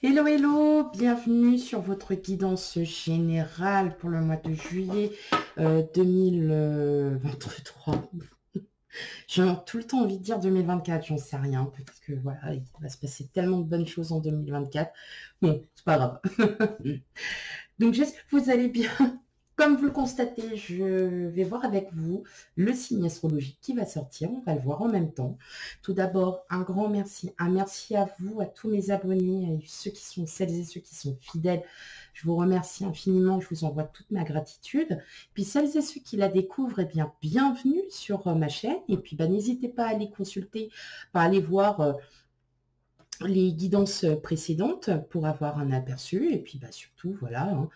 Hello, hello, bienvenue sur votre guidance générale pour le mois de juillet 2023. J'ai tout le temps envie de dire 2024, j'en sais rien, parce que voilà, il va se passer tellement de bonnes choses en 2024. Bon, c'est pas grave. Donc j'espère que vous allez bien. Comme vous le constatez, je vais voir avec vous le signe astrologique qui va sortir. On va le voir en même temps. Tout d'abord, un grand merci. Un merci à vous, à tous mes abonnés, à ceux qui sont celles et ceux qui sont fidèles. Je vous remercie infiniment. Je vous envoie toute ma gratitude. Puis celles et ceux qui la découvrent, eh bien, bienvenue sur ma chaîne. Et puis, n'hésitez pas à aller consulter, à aller voir les guidances précédentes pour avoir un aperçu et puis surtout voilà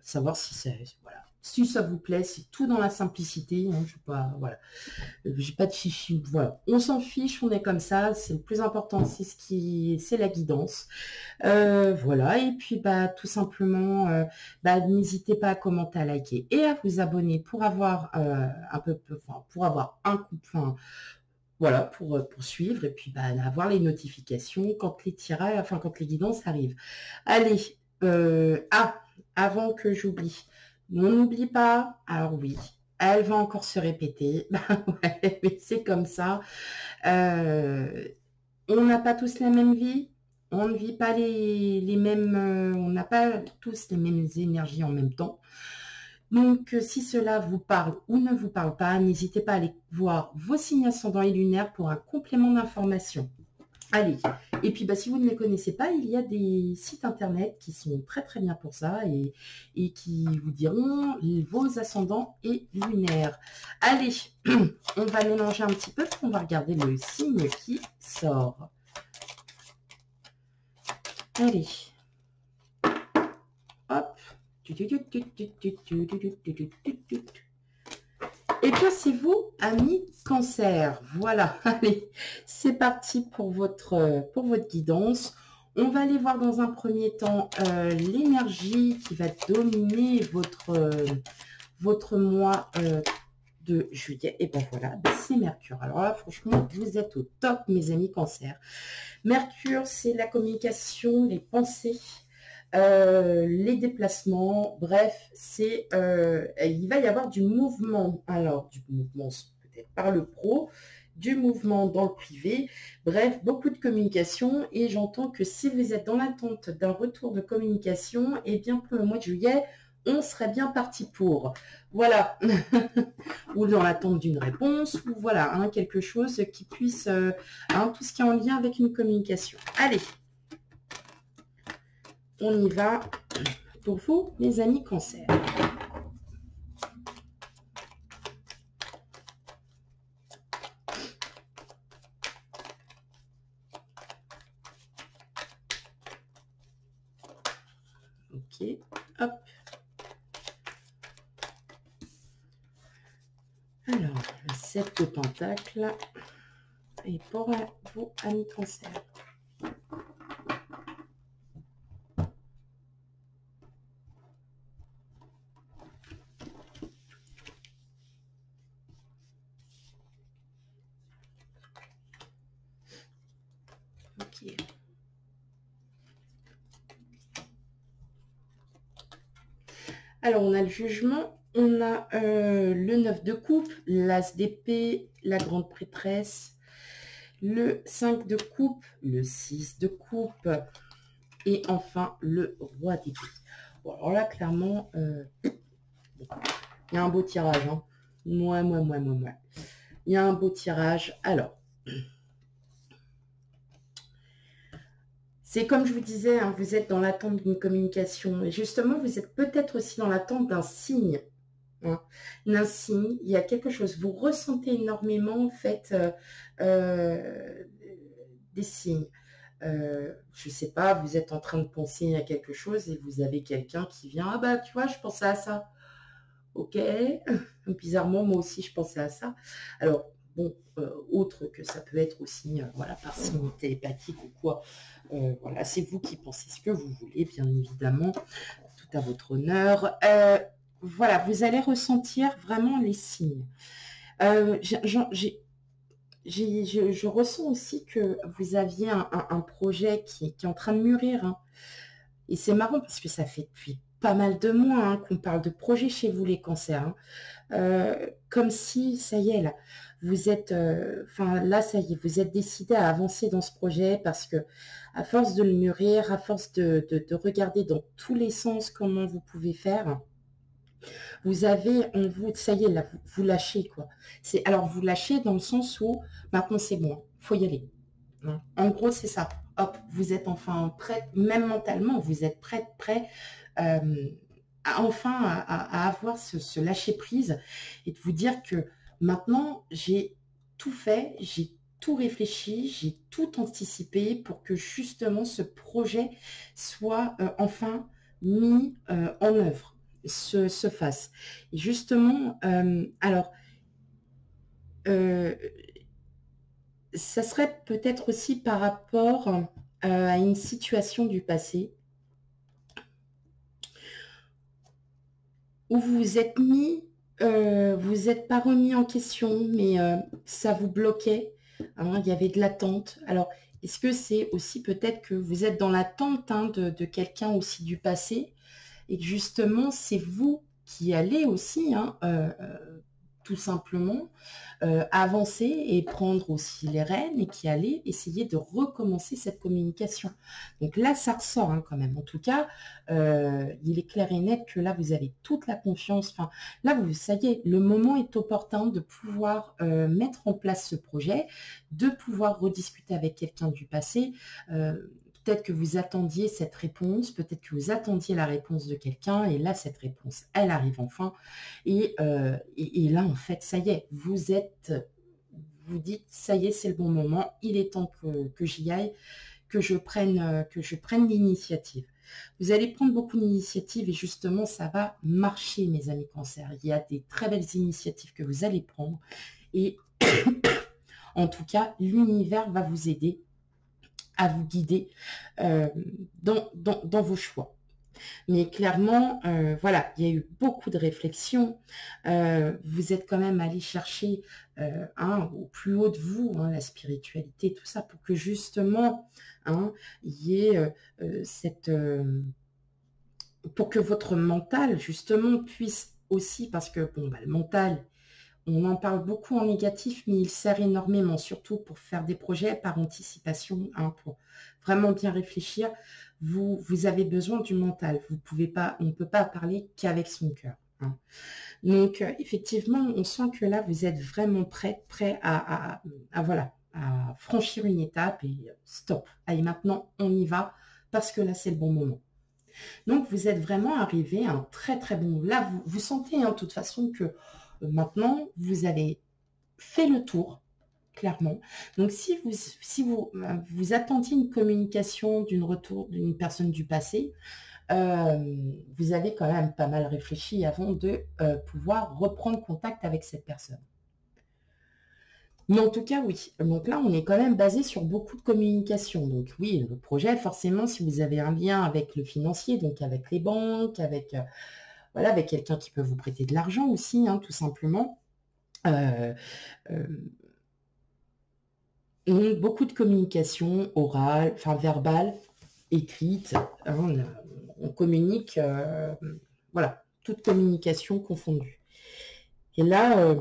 savoir si ça voilà si ça vous plaît. C'est tout dans la simplicité, hein, je sais pas, voilà, j'ai pas de chichi, voilà, on s'en fiche, on est comme ça, c'est le plus important, c'est la guidance, voilà. Et puis tout simplement n'hésitez pas à commenter, à liker et à vous abonner pour avoir pour avoir un coup, voilà, pour suivre et puis avoir les notifications quand les tirages, quand les guidances arrivent. Allez, avant que j'oublie, on n'oublie pas, alors oui, elle va encore se répéter, ouais, mais c'est comme ça. On n'a pas tous la même vie, on ne vit pas les mêmes, on n'a pas tous les mêmes énergies en même temps. Donc, si cela vous parle ou ne vous parle pas, n'hésitez pas à aller voir vos signes ascendants et lunaires pour un complément d'information. Allez, et puis si vous ne les connaissez pas, il y a des sites internet qui sont très très bien pour ça et qui vous diront vos ascendants et lunaires. Allez, on va mélanger un petit peu, on va regarder le signe qui sort. Allez, hop. Et bien, c'est vous, amis Cancer. Voilà, allez, c'est parti pour votre guidance. On va aller voir dans un premier temps l'énergie qui va dominer votre mois de juillet. Et bien voilà, c'est Mercure. Alors là, franchement, vous êtes au top, mes amis Cancer. Mercure, c'est la communication, les pensées, les déplacements, bref, il va y avoir du mouvement. Alors, du mouvement peut-être par le pro, du mouvement dans le privé, bref, beaucoup de communication. Et j'entends que si vous êtes dans l'attente d'un retour de communication, eh bien pour le mois de juillet, on serait bien parti pour. Voilà. Ou dans l'attente d'une réponse, ou voilà, quelque chose qui puisse, tout ce qui est en lien avec une communication. Allez, on y va pour vous, mes amis Cancer. Ok, hop. Alors, le 7 de Pentacle. Et pour vous, amis Cancer. Ok. Alors, on a le jugement, on a le 9 de coupe, l'as d'épée, la grande prêtresse, le 5 de coupe, le 6 de coupe, et enfin le roi d'épée. Bon, alors là, clairement, il y a un beau tirage. Hein. Moi. Il y a un beau tirage. Alors, c'est comme je vous disais, hein, vous êtes dans l'attente d'une communication. Et justement, vous êtes peut-être aussi dans l'attente d'un signe. Hein, d'un signe, il y a quelque chose. Vous ressentez énormément, en fait, des signes. Je sais pas, vous êtes en train de penser à quelque chose et vous avez quelqu'un qui vient. Ah bah, tu vois, je pensais à ça. Ok. Bizarrement, moi aussi, je pensais à ça. Alors, bon, autre que ça peut être aussi, voilà, par signe télépathique ou quoi. Voilà, c'est vous qui pensez ce que vous voulez, bien évidemment, tout à votre honneur. Voilà, vous allez ressentir vraiment les signes. je ressens aussi que vous aviez un projet qui est en train de mûrir, hein. Et c'est marrant parce que ça fait depuis pas mal de mois, hein, qu'on parle de projet chez vous, les cancers, hein. Comme si, ça y est, là, vous êtes, enfin, là, ça y est, vous êtes décidé à avancer dans ce projet parce que, à force de le mûrir, à force de regarder dans tous les sens comment vous pouvez faire, vous avez en vous, ça y est, là, vous lâchez, quoi. Alors, vous lâchez dans le sens où, maintenant, c'est bon, faut y aller, hein. En gros, c'est ça. Hop, vous êtes enfin prête, même mentalement, vous êtes prêt, euh, enfin à avoir ce lâcher-prise et de vous dire que maintenant, j'ai tout fait, j'ai tout réfléchi, j'ai tout anticipé pour que justement ce projet soit enfin mis en œuvre, se fasse. Et justement, alors, euh, ça serait peut-être aussi par rapport à une situation du passé où vous vous êtes mis, vous n'êtes pas remis en question, mais ça vous bloquait, hein, il y avait de l'attente. Alors, est-ce que c'est aussi peut-être que vous êtes dans l'attente, hein, de quelqu'un aussi du passé et que justement, c'est vous qui allez aussi, hein, tout simplement, avancer et prendre aussi les rênes et qui allait essayer de recommencer cette communication. Donc là, ça ressort, hein, quand même. En tout cas, il est clair et net que là, vous avez toute la confiance. Enfin, là, ça y est, le moment est opportun de pouvoir mettre en place ce projet, de pouvoir rediscuter avec quelqu'un du passé. Peut-être que vous attendiez cette réponse, peut-être que vous attendiez la réponse de quelqu'un, et là, cette réponse, elle arrive enfin. Et là, en fait, ça y est, vous dites, ça y est, c'est le bon moment, il est temps que j'y aille, que je prenne l'initiative. Vous allez prendre beaucoup d'initiatives et justement, ça va marcher, mes amis cancers. Il y a des très belles initiatives que vous allez prendre et en tout cas, l'univers va vous aider à vous guider dans vos choix. Mais clairement, voilà, il y a eu beaucoup de réflexions. Vous êtes quand même allé chercher au plus haut de vous, hein, la spiritualité, tout ça, pour que justement, hein, il y ait pour que votre mental, justement, puisse aussi, parce que, bon, bah, le mental, on en parle beaucoup en négatif, mais il sert énormément, surtout pour faire des projets par anticipation, hein, pour vraiment bien réfléchir. Vous avez besoin du mental. Vous pouvez pas, on ne peut pas parler qu'avec son cœur, hein. Donc, effectivement, on sent que là, vous êtes vraiment prêt voilà, à franchir une étape et stop. Allez, maintenant, on y va parce que là, c'est le bon moment. Donc, vous êtes vraiment arrivé à un très, très bon moment. Là, vous sentez, hein, de toute façon, que maintenant, vous avez fait le tour, clairement. Donc, si vous attendiez une communication d'une personne du passé, vous avez quand même pas mal réfléchi avant de pouvoir reprendre contact avec cette personne. Mais en tout cas, oui. Donc là, on est quand même basé sur beaucoup de communication. Donc oui, le projet, forcément, si vous avez un lien avec le financier, donc avec les banques, voilà, avec quelqu'un qui peut vous prêter de l'argent aussi, hein, tout simplement. Euh, euh, beaucoup de communication orale, enfin verbale, écrite, hein, on communique, voilà, toute communication confondue. Et là,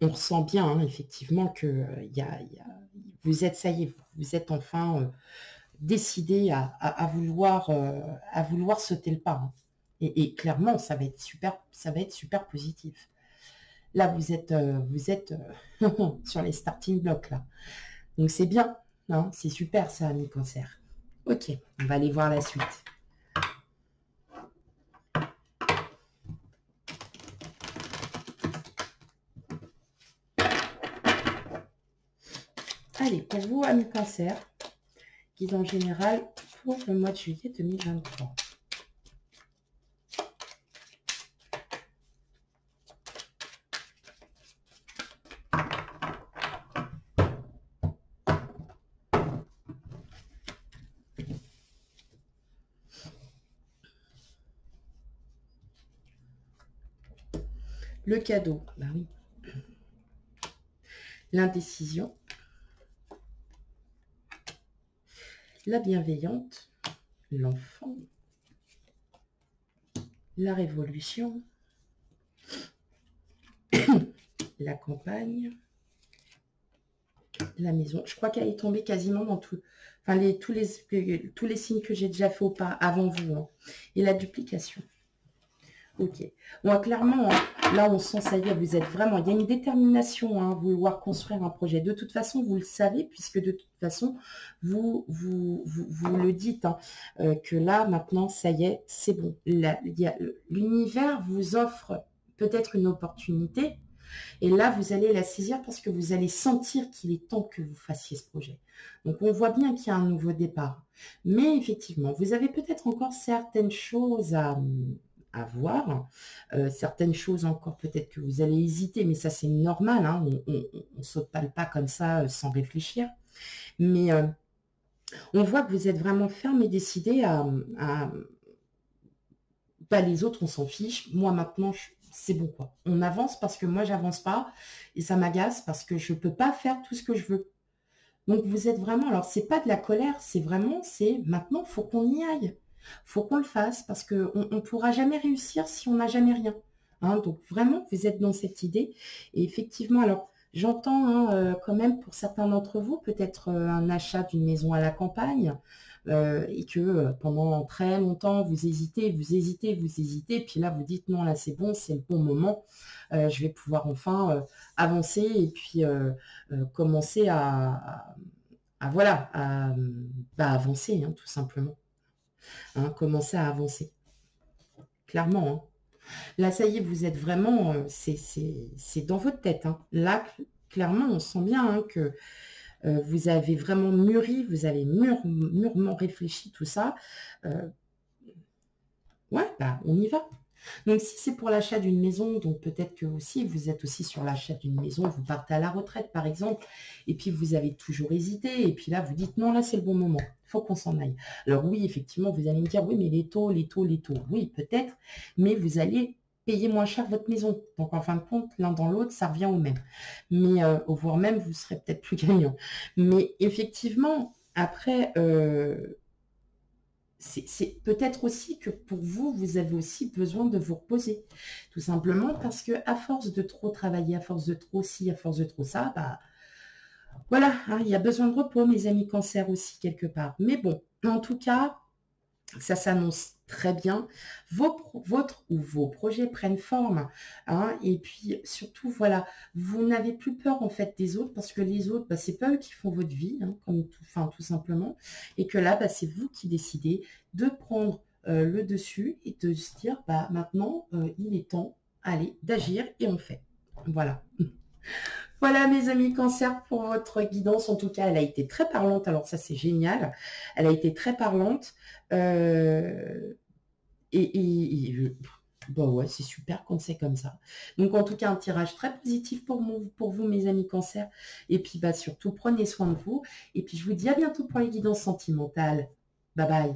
on ressent bien, hein, effectivement, que vous êtes, ça y est, vous êtes enfin décidé à vouloir sauter le pas, hein. Et clairement, ça va être super positif. Là, vous êtes sur les starting blocks, là. Donc, c'est bien, hein, c'est super, ça, ami cancer. Ok, on va aller voir la suite. Allez, pour vous, ami cancer, guide en général pour le mois de juillet 2023. Le cadeau, bah oui. l'indécision, la bienveillante, l'enfant, la révolution, la campagne, la maison. Je crois qu'elle est tombée quasiment dans tout, enfin tous les signes que j'ai déjà fait avant vous. Hein. Et la duplication. Ok. Bon, clairement, hein, là, on sent, ça y est, vous êtes vraiment... Il y a une détermination hein, à vouloir construire un projet. De toute façon, vous le savez, puisque de toute façon, vous le dites, hein, que là, maintenant, ça y est, c'est bon. L'univers vous offre peut-être une opportunité, et là, vous allez la saisir parce que vous allez sentir qu'il est temps que vous fassiez ce projet. Donc, on voit bien qu'il y a un nouveau départ. Mais effectivement, vous avez peut-être encore certaines choses à voir. Certaines choses encore, peut-être que vous allez hésiter, mais ça, c'est normal. Hein, on ne saute pas le pas comme ça sans réfléchir. Mais on voit que vous êtes vraiment ferme et décidé pas les autres, on s'en fiche. Moi, maintenant, c'est bon, quoi. On avance parce que moi, j'avance pas. Et ça m'agace parce que je peux pas faire tout ce que je veux. Donc, vous êtes vraiment... Alors, c'est pas de la colère, c'est vraiment... C'est maintenant, faut qu'on y aille. Faut qu'on le fasse parce qu'on ne pourra jamais réussir si on n'a jamais rien. Hein, donc, vraiment, vous êtes dans cette idée. Et effectivement, alors, j'entends hein, quand même pour certains d'entre vous, peut-être un achat d'une maison à la campagne, et que pendant très longtemps, vous hésitez, puis là, vous dites non, là, c'est bon, c'est le bon moment, je vais pouvoir enfin avancer et puis commencer voilà, avancer, hein, tout simplement. Hein, commencer à avancer, clairement. Hein. Là, ça y est, vous êtes vraiment, c'est dans votre tête. Hein. Là, clairement, on sent bien hein, que vous avez vraiment mûri, vous avez mûrement réfléchi tout ça. Ouais, bah, on y va. Donc, si c'est pour l'achat d'une maison, donc peut-être que aussi, vous êtes aussi sur l'achat d'une maison, vous partez à la retraite, par exemple, et puis vous avez toujours hésité, et puis là, vous dites, non, là, c'est le bon moment, il faut qu'on s'en aille. Alors oui, effectivement, vous allez me dire, oui, mais les taux, oui, peut-être, mais vous allez payer moins cher votre maison. Donc, en fin de compte, l'un dans l'autre, ça revient au même. Mais, voire même, vous serez peut-être plus gagnant. Mais effectivement, après... c'est peut-être aussi que pour vous, vous avez aussi besoin de vous reposer. Tout simplement parce que à force de trop travailler, à force de trop ci, à force de trop ça, bah voilà, hein, il y a besoin de repos, mes amis cancer aussi, quelque part. Mais bon, en tout cas, ça s'annonce très bien. Vos projets prennent forme. Hein, et puis, surtout, voilà, vous n'avez plus peur, en fait, des autres, parce que les autres, bah, c'est pas eux qui font votre vie, hein, comme tout simplement. Et que là, bah, c'est vous qui décidez de prendre le dessus et de se dire, bah, maintenant, il est temps, allez, d'agir et on fait. Voilà. Voilà mes amis cancer pour votre guidance. En tout cas, elle a été très parlante. Alors ça, c'est génial. Elle a été très parlante. Bah ouais, c'est super quand c'est comme ça. Donc en tout cas, un tirage très positif pour vous, mes amis cancer. Et puis bah surtout, prenez soin de vous. Et puis je vous dis à bientôt pour les guidances sentimentales. Bye bye.